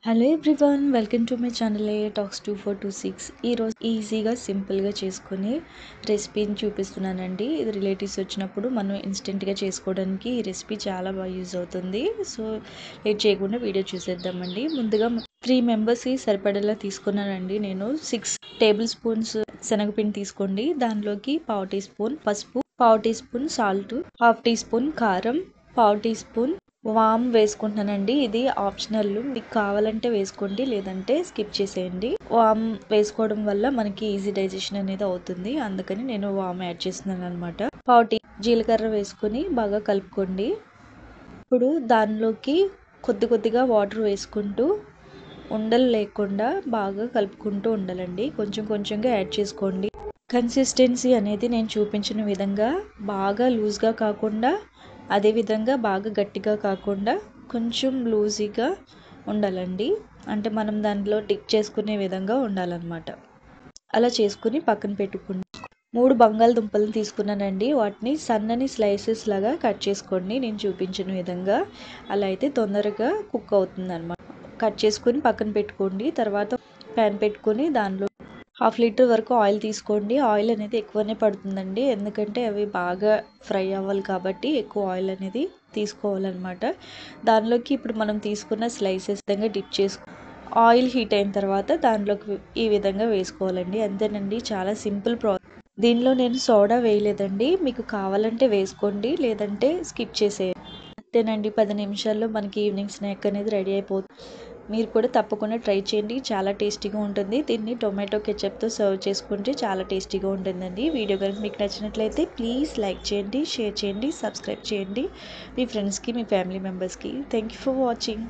Hello everyone, welcome to my channel A talks 2426. ఈరోజు ఈజీగా సింపుల్గా చేసుకుని రెసిపీని చూపిస్తున్నానండి. ఇది రిలేటివ్స్ వచ్చినప్పుడు మనం ఇన్స్టెంట్గా చేసుకోవడానికి ఈ రెసిపీ చాలా బాగా యూజ్ అవుతుంది. సో లేట్ చేయకుండా వీడియో చూసేద్దామండి. ముందుగా 3 మెంబర్స్కి సరిపడేలా తీసుకున్నానండి. నేను 6 టేబుల్ స్పూన్స్ శనగపిండి తీసుకోండి. దానిలోకి పావు టీ స్పూన్ పసుపు, పావు teaspoon salt, half teaspoon కారం, పావు టీ స్పూన్ వామ్ వేసుకుంటున్నానండి. ఇది ఆప్షనల్, మీకు కావాలంటే వేసుకోండి, లేదంటే స్కిప్ చేసేయండి. వామ్ వేసుకోవడం వల్ల మనకి ఈజీ డైజెషన్ అనేది అవుతుంది, అందుకని నేను వామ్ యాడ్ చేస్తున్నాను అనమాట. పావు టీ జీలకర్ర వేసుకొని బాగా కలుపుకోండి. ఇప్పుడు దానిలోకి కొద్దిగా వాటర్ వేసుకుంటూ ఉండలు లేకుండా బాగా కలుపుకుంటూ ఉండాలండి. కొంచెం కొంచెంగా యాడ్ చేసుకోండి. కన్సిస్టెన్సీ అనేది నేను చూపించిన విధంగా బాగా లూజ్గా కాకుండా, అదేవిధంగా బాగా గట్టిగా కాకుండా కొంచెం లూజీగా ఉండాలండి. అంటే మనం దాంట్లో డిప్ చేసుకునే విధంగా ఉండాలన్నమాట. అలా చేసుకుని పక్కన పెట్టుకుని 3 బంగాళదుంపలను తీసుకున్నానండి. వాటిని సన్నని స్లైసెస్ లాగా కట్ చేసుకోండి, నేను చూపించిన విధంగా. అలా అయితే తొందరగా కుక్ అవుతుంది అనమాట. కట్ చేసుకుని పక్కన పెట్టుకోండి. తర్వాత ప్యాన్ పెట్టుకొని దానిలో 1/2 లీటర్ వరకు ఆయిల్ తీసుకోండి. ఆయిల్ అనేది ఎక్కువనే పడుతుందండి, ఎందుకంటే అవి బాగా ఫ్రై అవ్వాలి కాబట్టి ఎక్కువ ఆయిల్ అనేది తీసుకోవాలన్నమాట. దానిలోకి ఇప్పుడు మనం తీసుకున్న స్లైసెస్ విధంగా డిప్ చేసుకో ఆయిల్ హీట్ అయిన తర్వాత దానిలోకి ఈ విధంగా వేసుకోవాలండి. అంతేనండి, చాలా సింపుల్ దీనిలో నేను సోడా వేయలేదండి. మీకు కావాలంటే వేసుకోండి, లేదంటే స్కిప్ చేసేయండి. అంతేనండి, 10 నిమిషాల్లో మనకి ఈవినింగ్ స్నాక్ అనేది రెడీ అయిపోతుంది. మీరు కూడా తప్పకుండా ట్రై చేయండి, చాలా టేస్టీగా ఉంటుంది. దీన్ని టొమాటో కెచప్తో సర్వ్ చేసుకుంటే చాలా టేస్టీగా ఉంటుందండి. వీడియో కనుక మీకు నచ్చినట్లయితే ప్లీజ్ లైక్ చేయండి, షేర్ చేయండి, సబ్స్క్రైబ్ చేయండి మీ ఫ్రెండ్స్కి, మీ ఫ్యామిలీ మెంబర్స్కి. Thank you for watching.